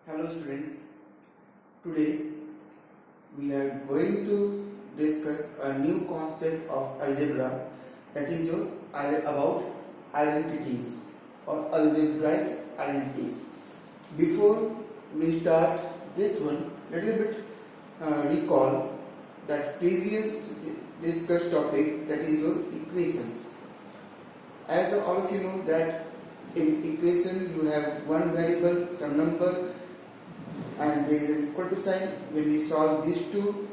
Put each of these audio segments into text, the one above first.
Hello students, today we are going to discuss a new concept of algebra, that is about identities or algebraic identities. Before we start this one, little bit recall that previous discussed topic, that is your equations. As all of you know that in equation you have one variable, some number, and there is an equal to sign. When we solve these two,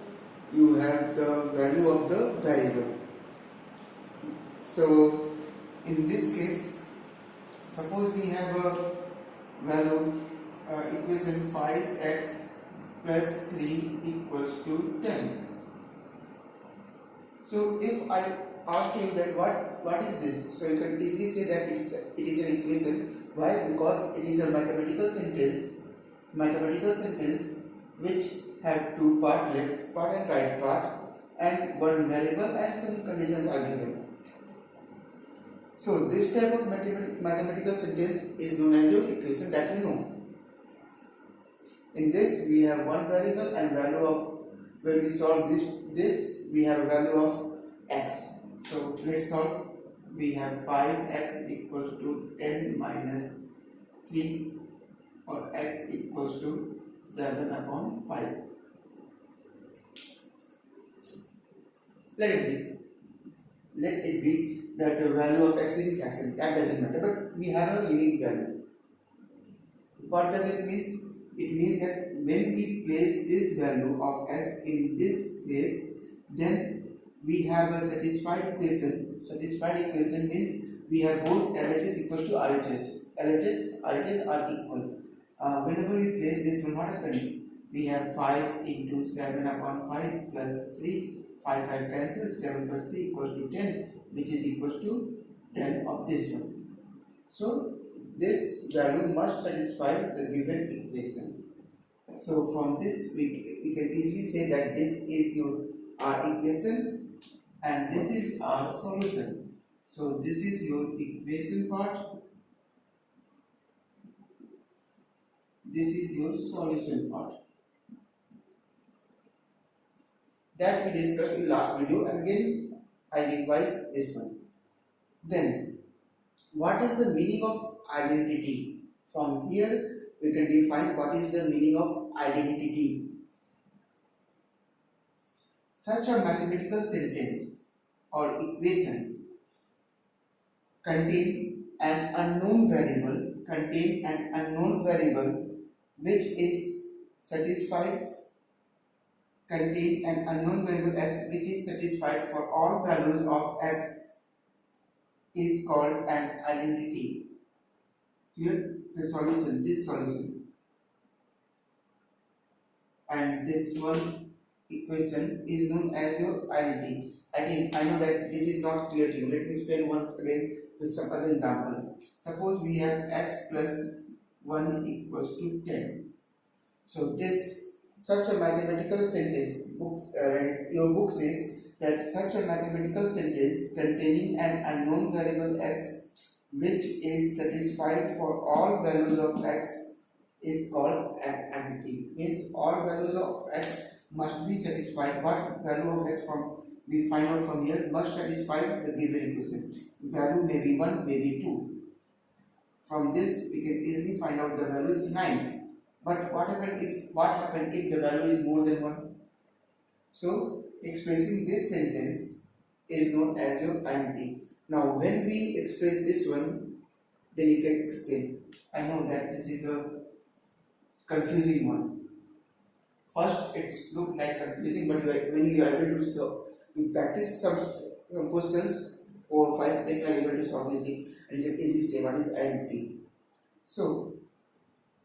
you have the value of the variable. So in this case, suppose we have a value equation 5x plus 3 equals to 10. So if I ask you that what is this, so you can easily say that it is an equation. Why? Because it is a mathematical sentence which have two part, left part and right part, and one variable and some conditions are given. So this type of mathematical sentence is known as your equation, that you know. In this we have one variable and value of, when we solve this we have a value of x. So let's solve. We have 5x equals to 10 minus 3, or x equals to 7 upon 5. Let it be that the value of x is fraction, that doesn't matter, but we have a unique value. What does it mean? It means that when we place this value of x in this place, then we have a satisfied equation. Satisfied equation means we have both LHS equals to RHS. RHS are equal. Whenever we place this one, what happens? We have 5 into 7 upon 5 plus 3. 5 cancels. 7 plus 3 equals to 10, which is equals to 10 of this one. So this value must satisfy the given equation. So from this we can easily say that this is your equation and this is our solution. So this is your equation part. This is your solution part. That we discussed in last video, and again I revise this one. Then, what is the meaning of identity? From here we can define what is the meaning of identity. Such a mathematical sentence or equation contain an unknown variable, which is satisfied, contain an unknown variable x which is satisfied for all values of x, is called an identity. Here the solution, this solution, and this one equation is known as your identity. I know that this is not clear to you. Let me explain once again with some other example. Suppose we have x plus 1 equals to 10. So this, such a mathematical sentence, your book says that such a mathematical sentence containing an unknown variable x which is satisfied for all values of x is called an identity. Means all values of x must be satisfied. What value of x from we find out from here must satisfy the given equation. Value may be 1, may be 2. From this we can easily find out the value is 9. But what happened if the value is more than 1? So expressing this sentence is known as your identity. Now when we express this one, then you can explain. I know that this is a confusing one. First it's look like confusing, but when you are able to solve, you practice some questions 4 or 5, then you are able to solve it, and you can easily say what is identity. So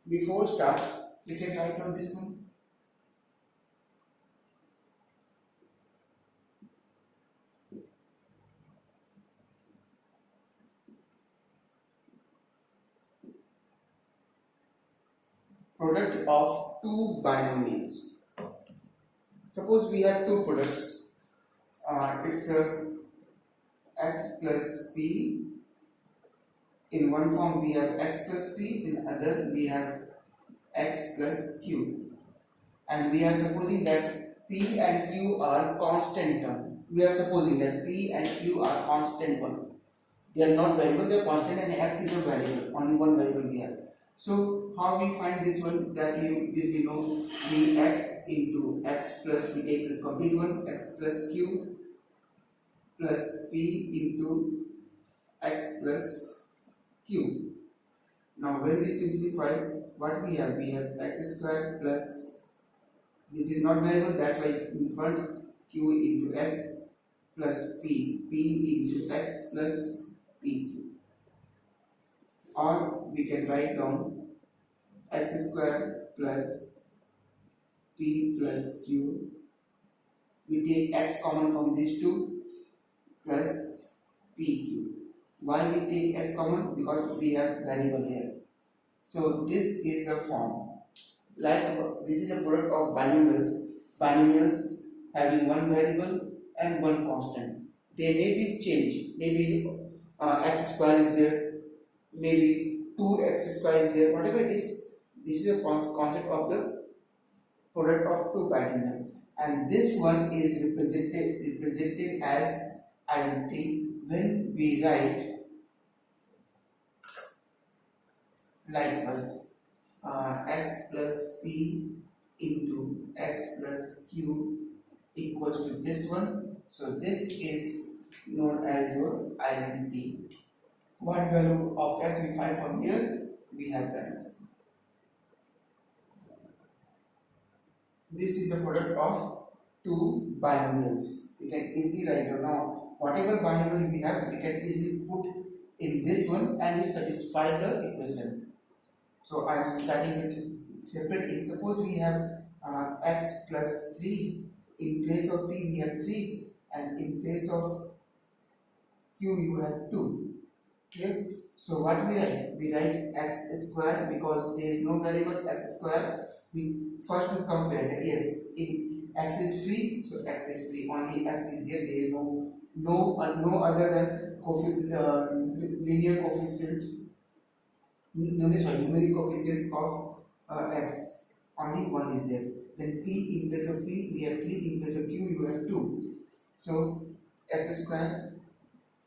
before start, we can write down this one. Product of two binomials. Suppose we have two products. It's x plus p. In one form we have x plus p, in other we have x plus q, and we are supposing that p and q are constant term. We are supposing that p and q are constant one. They are not variable, they are constant, and x is a variable, only one variable we have. So how we find this one? That you know x into x plus, we take the complete one, x plus q plus p into x plus q. Now when we simplify, what we have? We have x square plus, this is not variable, that's why in front, q into x plus p into x plus pq. Or we can write down x square plus p plus q. We take x common from these two plus pq. Why we take x common? Because we have variable here. So this is a form. Like this is a product of binomials having one variable and one constant. They may be changed. Maybe x square is there, maybe 2x square is there, whatever it is. This is a concept of the product of two binomial, and this one is represented as identity when we write likewise x plus p into x plus q equals to this one. So this is known as your identity. What value of x we find from here? We have the answer. This is the product of two binomials. We can easily write down now whatever binomial we have, we can easily put in this one and it satisfy the equation. So I am starting with separating. Suppose we have x plus 3, in place of p we have 3, and in place of q you have 2. Clear? So what we write? We write x square, because there is no variable x square. We first to compare that yes, if x is free, so x is free, only x is there. There is no other than linear coefficient. Numeric coefficient of x, only one is there. Then p, in place of p we have 3, in place of q you have 2. So x square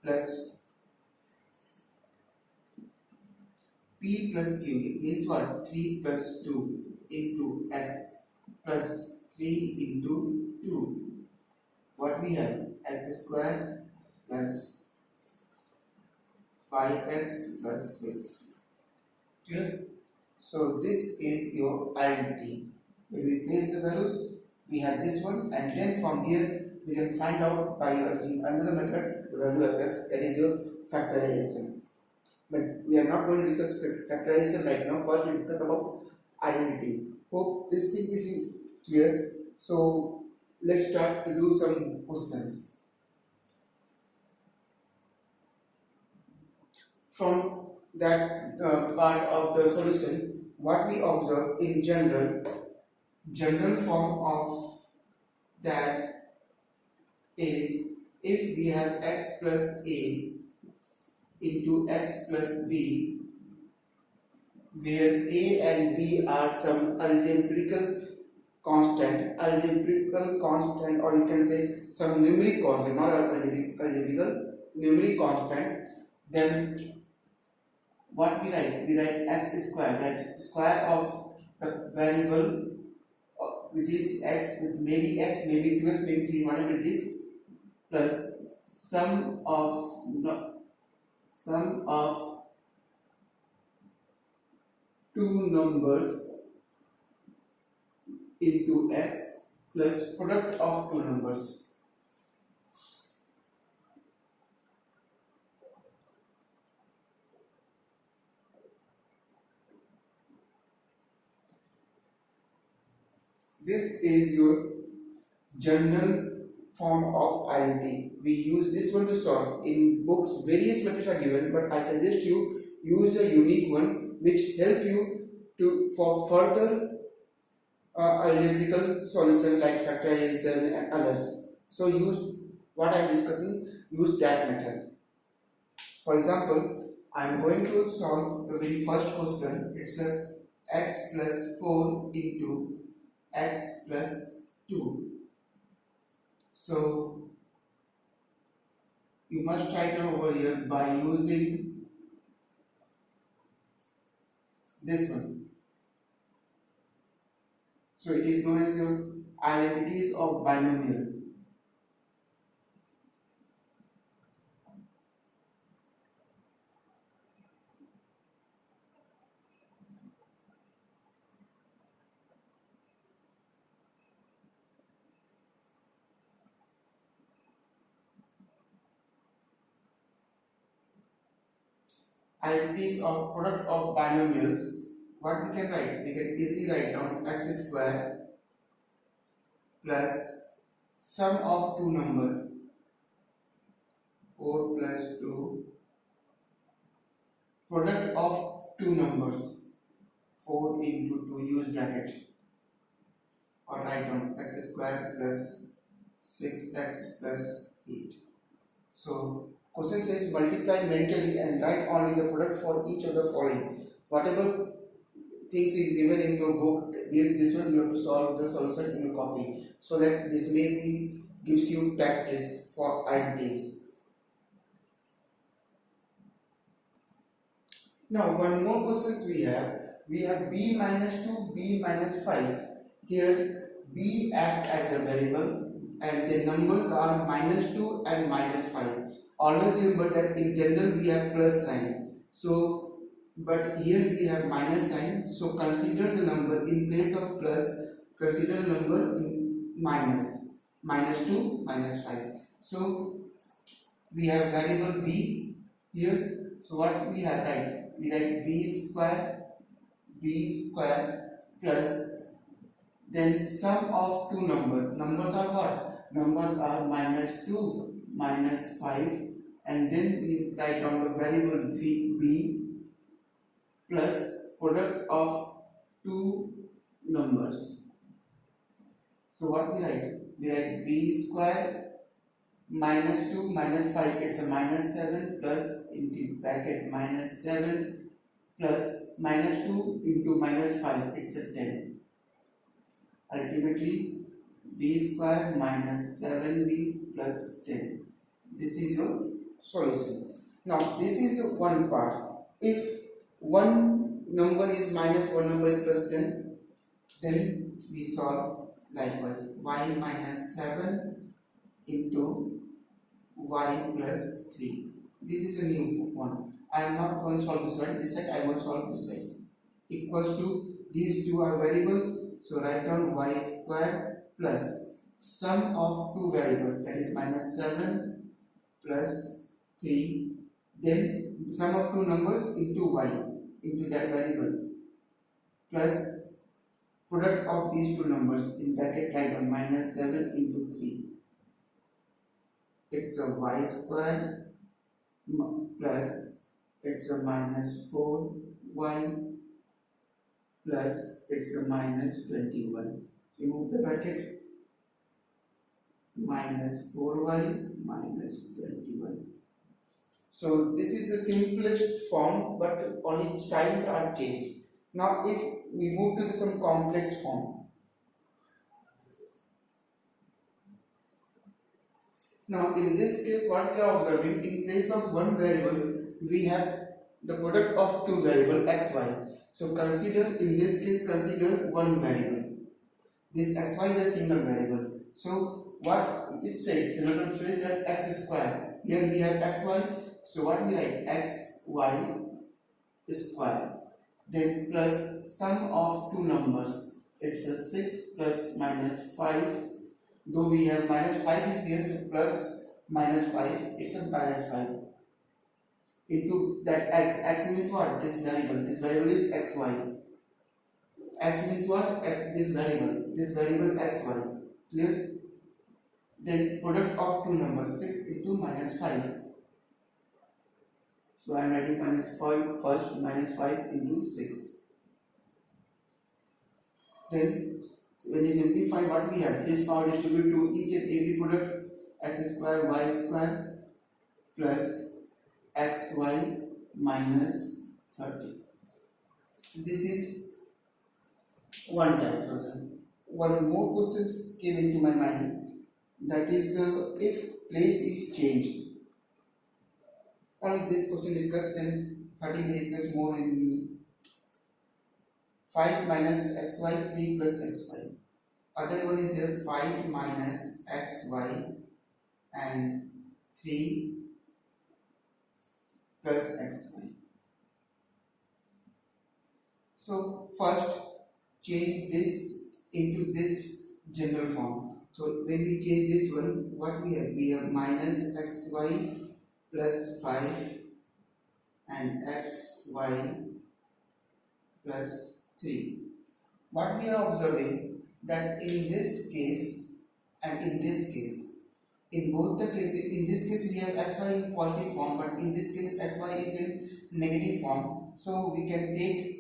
plus p plus q, it means what? 3 plus 2 into x plus 3 into 2. What we have? X square plus 5x plus 6. Clear? So this is your identity. When we place the values, we have this one, and then from here we can find out by using another method the value of x, that is your factorization. But we are not going to discuss factorization right now. First we discuss about identity. Hope this thing is clear. So let's start to do some questions. From that part of the solution, what we observe in general form of that is, if we have x plus a into x plus b, where a and b are some algebraical constant, or you can say some numeric constant, not algebraical, numeric constant, then what we write? We write x square, that square of the variable which is x, with maybe x, maybe 2x, maybe 3, whatever it is, plus sum of two numbers into x plus product of two numbers. This is your general form of identity. We use this one to solve. In books, various methods are given, but I suggest you use a unique one which help you for further algebraical solution like factorization and others. So use what I am discussing. Use that method. For example, I am going to solve the very first question. It's a x plus 4 into x plus 2. So you must write down over here by using this one. So it is known as your identities of binomial. Identities of product of binomials. What we can write? We can easily write down x square plus sum of two number 4 plus 2 product of two numbers 4 into 2 use bracket, or write down x square plus 6x plus 8. So question says multiply mentally and write only the product for each of the following. Whatever things is given in your book, this one you have to solve the solution in your copy, so that this maybe gives you practice for identities. Now one more questions we have. We have b minus 2, b minus 5. Here b act as a variable and the numbers are minus 2 and minus 5. Always remember that in general we have plus sign. So, but here we have minus sign. So consider the number in place of plus. Consider the number in minus. Minus 2, minus 5. So we have variable b here. So what we have, right? We write b square plus then sum of two numbers are what? Numbers are minus 2 minus 5, and then we write down the variable b plus product of two numbers. So what we write? We write b square minus 2 minus 5, it's a minus 7 plus into bracket minus 7 plus minus 2 into minus 5, it's a 10. Ultimately b square minus 7b plus 10. This is your solution. Now this is the one part. If one number is minus, one number is plus 10, then we solve likewise. Y minus 7 into y plus 3. This is a new one. I am not going to solve this one. This side I will solve this side. Equals to, these two are variables. So write down y square plus sum of two variables, that is minus 7 plus 3. Then sum of two numbers into y, into that variable, plus product of these two numbers in bracket write down minus 7 into 3. It's a y square plus it's a minus 4y plus it's a minus 21. Remove the bracket, minus 4y minus 21. So this is the simplest form, but only signs are changed. Now if we move to some complex form. Now in this case what we are observing, in place of one variable we have the product of two variables x, y. So consider, in this case consider one variable. This x, y is a single variable. So what it says, the notation says that x square. Here we have x, y. So what we write? X, y square. Then plus sum of two numbers. It's a 6 plus minus 5. Though we have minus 5 is here, to plus minus 5, it's a minus 5. Into that x means what? This variable is xy. X means what? This variable xy. Clear? Then product of two numbers, 6 into minus 5. So I am writing minus 5 first, minus 5 into 6. Then when you simplify, what we have? This power distribute to each and every product, x square y square plus xy minus 30. This is one type person. One more question came into my mind, that is the if place is changed. Only this question discussed, then 30 minutes discuss more in 5 minus xy 3 plus xy. Other one is there 5 minus xy and 3 plus xy. So first change this into this general form. So when we change this one, what we have? We have minus xy plus 5 and xy plus 3. What we are observing, that in this case and in this case, in both the cases, in this case we have xy in positive form, but in this case xy is in negative form. So we can take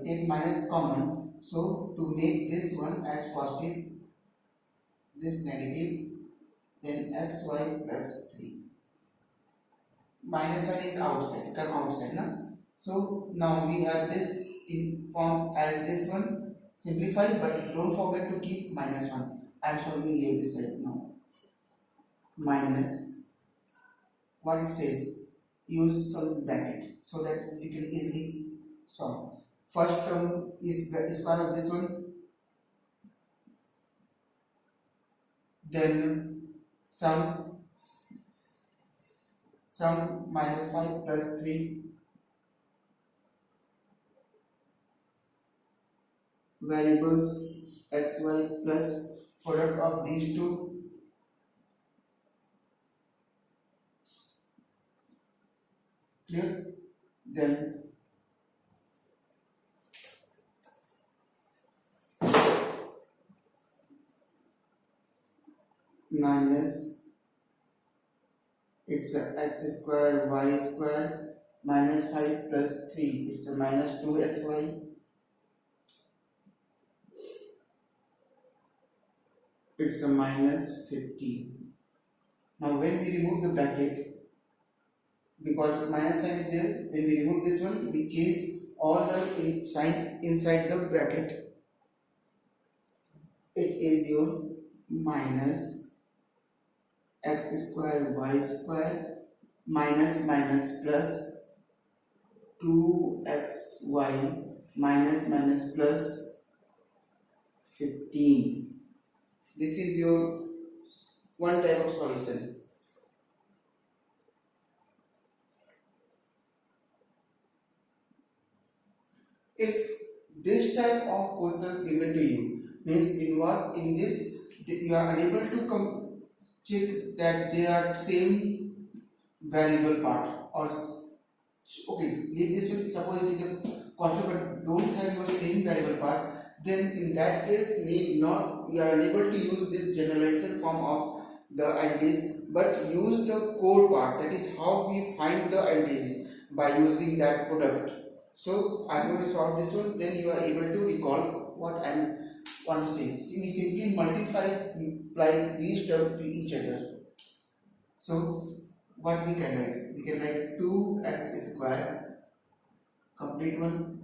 take minus common. So to make this one as positive, this negative, then xy plus 3. Minus sign is outside, come outside, na? So now we have this in form as this one, simplify, but don't forget to keep minus 1. I am solving here this side now. Minus, what it says, use some bracket so that you can easily solve. First term is the square of this one, then sum minus 5 plus 3, variables xy plus product of these two, clear? Then minus, it's a x square y square minus 5 plus 3, it's a minus 2xy, it's a minus 15. Now when we remove the bracket, because minus sign is there, when we remove this one, we change all the sign inside the bracket. It is your minus x square y square minus plus 2xy minus plus 15. This is your one type of solution. If this type of questions given to you, means in this you are unable to check that they are same variable part, or okay, leave this one, suppose it is a constant but don't have your same variable part, then in that case you are unable to use this generalization form of the identities, but use the core part, that is how we find the identities, by using that product. So I am going to solve this one, then you are able to recall what I want to say. We simply multiply these terms to each other. So what we can write? We can write 2x square, complete one,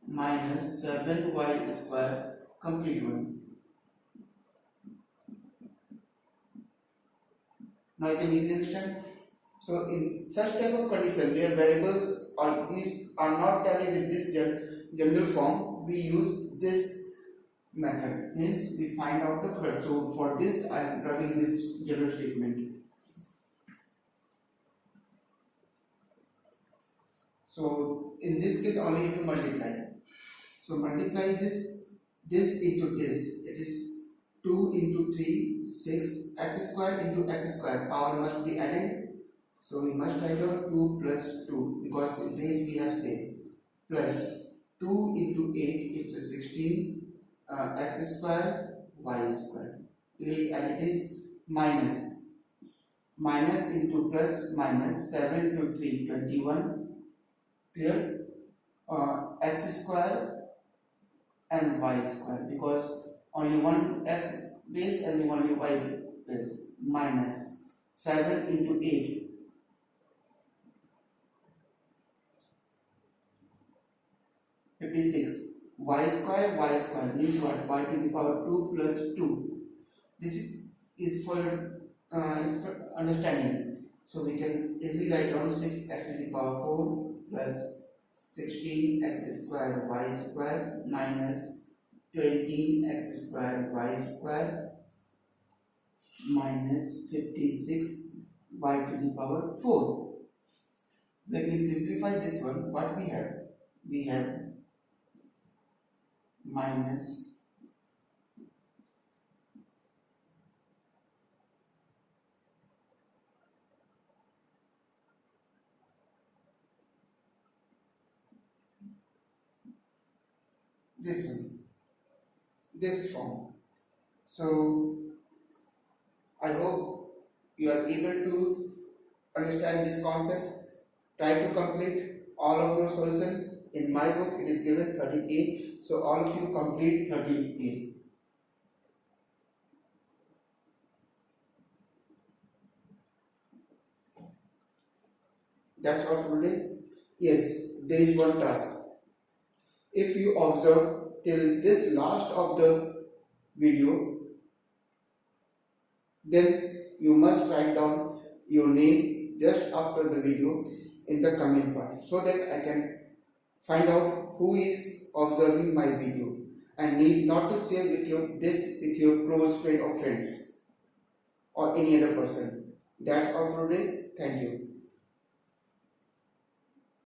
minus 7y square, complete one. Now you can easily understand. So in such type of condition where variables or these are not tallied with this general form, we use this method, means we find out the product. So for this I am writing this general statement. So in this case only you have to multiply. So multiply this into this, it is 2 into 3, 6, x square into x square, power must be added. So we must write down 2 plus 2, because in base we have same, plus 2 into 8, it's a 16, x square, y square. Leave as it is, minus into plus minus, 7 into 3, 21, clear? X square and y square, because only one x base and only y base, minus 7 into 8, 56. Y square means what? Y to the power 2 plus 2. This is for understanding. So we can easily write down 6x to the power 4 plus 16x square y square minus 20x square y square minus 56 y to the power 4. When we simplify this one, what we have? We have minus this one, this form. So I hope you are able to understand this concept. Try to complete all of your solution. In my book it is given 13A, so all of you complete 13A. That's all for today. Yes, there is one task. If you observe till this last of the video, then you must write down your name just after the video in the comment part, so that I can find out who is observing my video, and need not to share with your close friend or friends or any other person. That's all for today. Thank you.